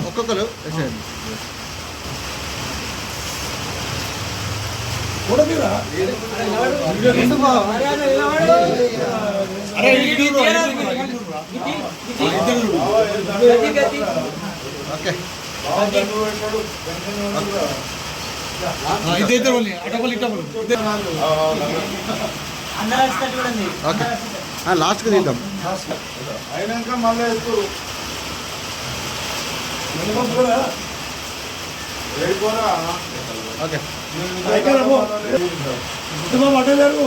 ఒక్కొక్కరు లాస్ట్కి తీద్దాం అయినాక మళ్ళీ ఎత్తురు ఓకే పట్టలేరు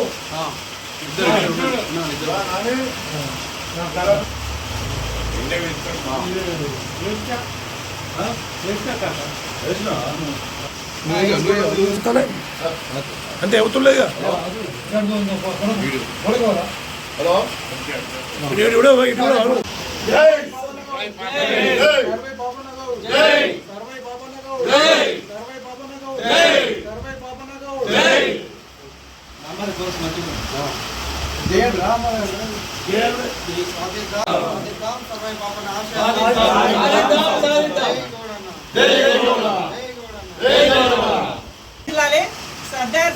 అంటే అవుతుండేది హలో సర్దార్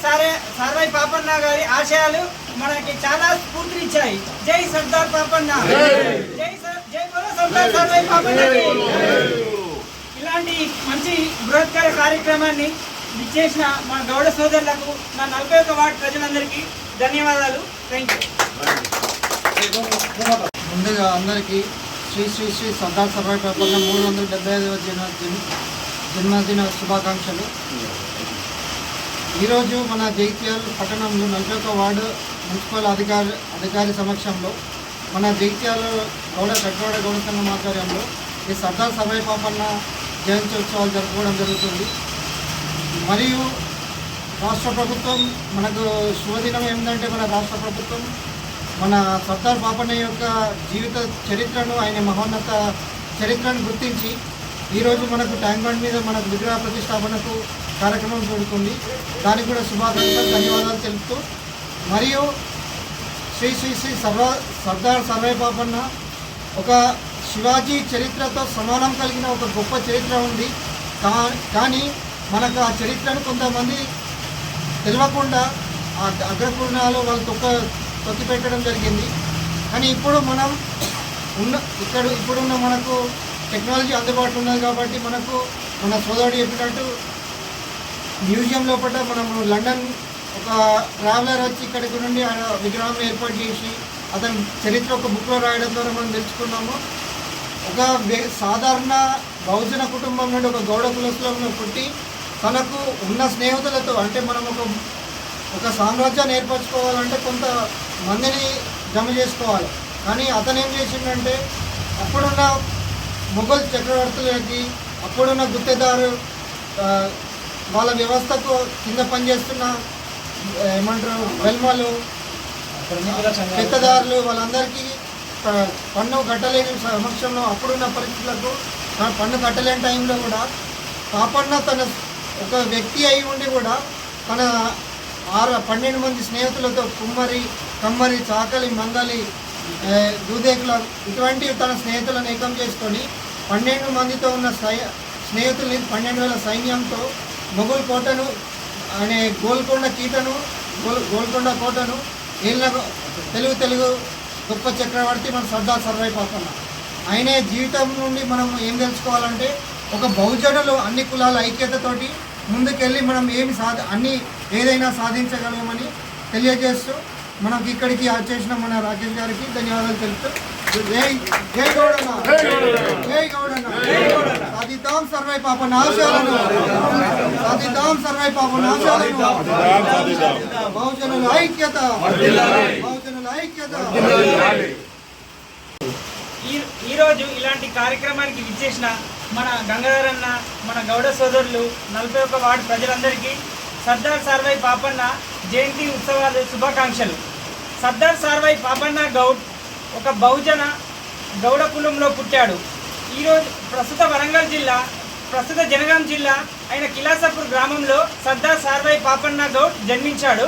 సర్వాయి పాపన్న గారి ఆశయాలు మనకి చాలా స్ఫూర్తినిచ్చాయి. జై సర్దార్ పాపన్న, జై బోలో సర్దార్ సర్వాయి పాపన్న. ఇలాంటి మంచి బృహత్కర కార్యక్రమాన్ని ఇచ్చేసిన మా గౌడ సోదరులకు, నా 41 వార్డు ప్రజలందరికీ ధన్యవాదాలు. Thank you. ముందుగా అందరికీ శ్రీ శ్రీ శ్రీ సర్దార్ సర్వాయి పాపన్న 375వ జన్మదిన శుభాకాంక్షలు. ఈరోజు మన జగిత్యాల పట్టణంలో 41 వార్డు మున్సిపల్ అధికారి సమక్షంలో మన జగిత్యాల కట్వాడ గౌడ సంఘం ఆధ్వర్యంలో ఈ సర్దార్ సర్వాయి పాపన్న జయంతి ఉత్సవాలు జరుపుకోవడం జరుగుతుంది. మరియు రాష్ట్ర ప్రభుత్వం మనకు శుభదినం ఏంటంటే, మన రాష్ట్ర ప్రభుత్వం మన సర్దార్ పాపన్న యొక్క జీవిత చరిత్రను, ఆయన మహోన్నత చరిత్రను గుర్తించి ఈరోజు మనకు ట్యాంక్ బండ్ మీద మనకు విగ్రహ ప్రతిష్టాపనకు కార్యక్రమం జరుగుతుంది. దానికి కూడా శుభాకాంక్షలు, ధన్యవాదాలు తెలుపుతూ, మరియు శ్రీ శ్రీ శ్రీ సర్దార్ సర్వాయి పాపన్న ఒక శివాజీ చరిత్రతో సమానం కలిగిన ఒక గొప్ప చరిత్ర ఉంది. కానీ మనకు ఆ చరిత్రను కొంతమంది తెలియకుండా ఆ అగ్రపూర్ణాలు వాళ్ళు తొక్కి పెట్టడం జరిగింది. కానీ ఇప్పుడు మనం ఇప్పుడున్న మనకు టెక్నాలజీ అందుబాటులో ఉన్నది కాబట్టి మనకు మన సోదరుడు చెప్పినట్టు మ్యూజియం లోపల మనము లండన్ ఒక ట్రావెలర్ వచ్చి ఇక్కడికి నుండి విగ్రహం ఏర్పాటు చేసి అతని చరిత్ర ఒక బుక్లో రాయడం ద్వారా మనం తెలుసుకున్నాము. ఒక సాధారణ బహుజన కుటుంబం నుండి ఒక గౌడ కులస్తులను పుట్టి తనకు ఉన్న స్నేహితులతో, అంటే మనం ఒక సామ్రాజ్యాన్ని ఏర్పరచుకోవాలంటే కొంత మందిని జమ చేసుకోవాలి. కానీ అతను ఏం చేసిందంటే, అప్పుడున్న మొఘల్ చక్రవర్తులకి, అప్పుడున్న గుత్తేదారు వాళ్ళ వ్యవస్థకు కింద పనిచేస్తున్న ఏమంటారు వెల్మలు, పెద్దదారులు, వాళ్ళందరికీ పన్ను కట్టలేని సమక్షంలో, అప్పుడున్న పరిస్థితులకు పన్ను కట్టలేని టైంలో కూడా పాపన్న తన ఒక వ్యక్తి అయి ఉండి కూడా తన 12 మంది స్నేహితులతో కమ్మరి, చాకలి, మంగలి, దూదేకుల ఇటువంటి తన స్నేహితులను ఏకం చేసుకొని 12 మందితో ఉన్న స్నేహితుల్ని 12,000 సైన్యంతో మొఘల్ కోటను అనే గోల్కొండ కోటను ఏళ్ళ తెలుగు గొప్ప చక్రవర్తి మన సర్దార్ సర్వాయి పాపన్న. ఆయనే జీవితం నుండి మనం ఏం తెలుసుకోవాలంటే, ఒక బహుజనులు అన్ని కులాల ఐక్యతతోటి ముందుకెళ్ళి మనం ఏదైనా సాధించగలమని తెలియజేస్తూ, మనకి ఇక్కడికి చేసిన మన రాకేష్ గారికి ధన్యవాదాలు తెలుపుతూ, జై గౌడన్న, జై గౌడన్న, సాధిద్దాం సర్వాయి పాపన్న ఆశయాలను, సాధిద్దాం సర్వాయి పాపన్న ఆశయాలను, బహుజనుల ఐక్యత, బహుజనుల ఐక్యత. ఈరోజు ఇలాంటి కార్యక్రమానికి విచ్చేసిన మన గంగాధర్ అన్న, మన గౌడ సోదరులు, 41 వార్డు ప్రజలందరికీ సర్దార్ సర్వాయి పాపన్న జయంతి ఉత్సవాలు శుభాకాంక్షలు. సర్దార్ సర్వాయి పాపన్న గౌడ్ ఒక బహుజన గౌడ కులంలో పుట్టాడు. ఈరోజు ప్రస్తుత జనగాం జిల్లా అయిన కిలాసపూర్ గ్రామంలో సర్దార్ సర్వాయి పాపన్న గౌడ్ జన్మించాడు.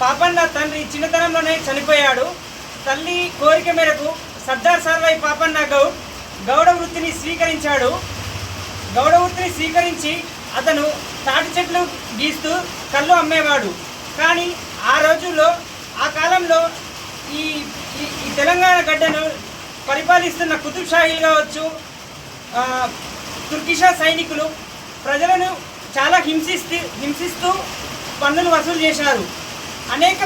పాపన్న తండ్రి చిన్నతనంలోనే చనిపోయాడు. తల్లి కోరిక మేరకు సర్దార్ సర్వాయి పాపన్న గౌడ్ గౌడ వృత్తిని స్వీకరించాడు. గౌడ వృత్తిని స్వీకరించి అతను తాటి చెట్లు గీస్తూ కళ్ళు అమ్మేవాడు. కానీ ఆ కాలంలో ఈ ఈ తెలంగాణ గడ్డను పరిపాలిస్తున్న కుతుబ్ షాహీలు కావచ్చు, తుర్కిషా సైనికులు ప్రజలను చాలా హింసిస్తూ పన్నులు వసూలు చేశారు. అనేక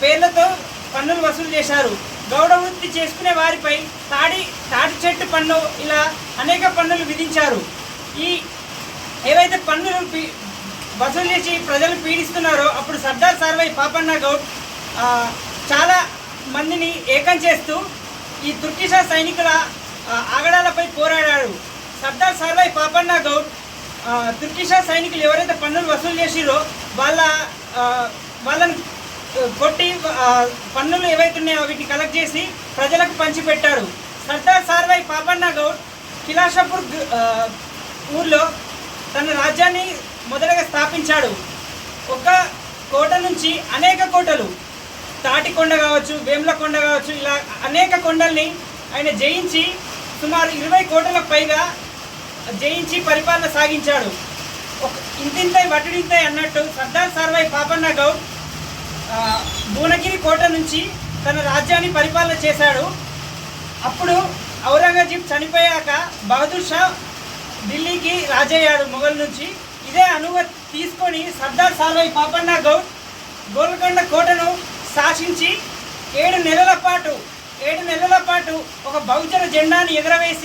పేర్లతో పన్నులు వసూలు చేశారు. గౌడ వృత్తి చేసుకునే వారిపై తాటి చెట్టు పన్ను, ఇలా అనేక పన్నులు విధించారు. ఏవైతే పన్నులు వసూలు చేసి ప్రజలు పీడిస్తున్నారో అప్పుడు సర్దార్ సర్వాయి పాపన్న గౌడ్ చాలా మందిని ఏకం చేస్తూ ఈ తుర్కిషా సైనికుల ఆగడాలపై పోరాడాడు. సర్దార్ సర్వాయి పాపన్న గౌడ్ తుర్కిషా సైనికులు ఎవరైతే పన్నులు వసూలు చేసిరో వాళ్ళని కొట్టి పన్నులు ఏవైతే ఉన్నాయో వీటిని కలెక్ట్ చేసి ప్రజలకు పంచిపెట్టారు. సర్దార్ సర్వాయి పాపన్న గౌడ్ కిలాషపూర్ ఊర్లో తన రాజ్యాన్ని మొదటగా స్థాపించాడు. ఒక కోట నుంచి అనేక కోటలు, తాటికొండ కావచ్చు, వేములకొండ కావచ్చు, ఇలా అనేక కొండల్ని ఆయన జయించి సుమారు 20 కోటలకు పైగా జయించి పరిపాలన సాగించాడు. ఇంతింతై వటుడింతై అన్నట్టు సర్దార్ సర్వాయి పాపన్న గౌడ్ భువనగిరి కోట నుంచి తన రాజ్యాన్ని పరిపాలన చేశాడు. అప్పుడు ఔరంగజేబ్ చనిపోయాక బహదూర్ షా ఢిల్లీకి రాజయ్యాడు మొఘల్ నుంచి. ఇదే అనుమతి తీసుకొని సర్దార్ సర్వాయి పాపన్న గౌడ్ గోల్కొండ కోటను శాసించి 7 నెలల పాటు ఒక బహుజన జెండాను ఎగరవేసి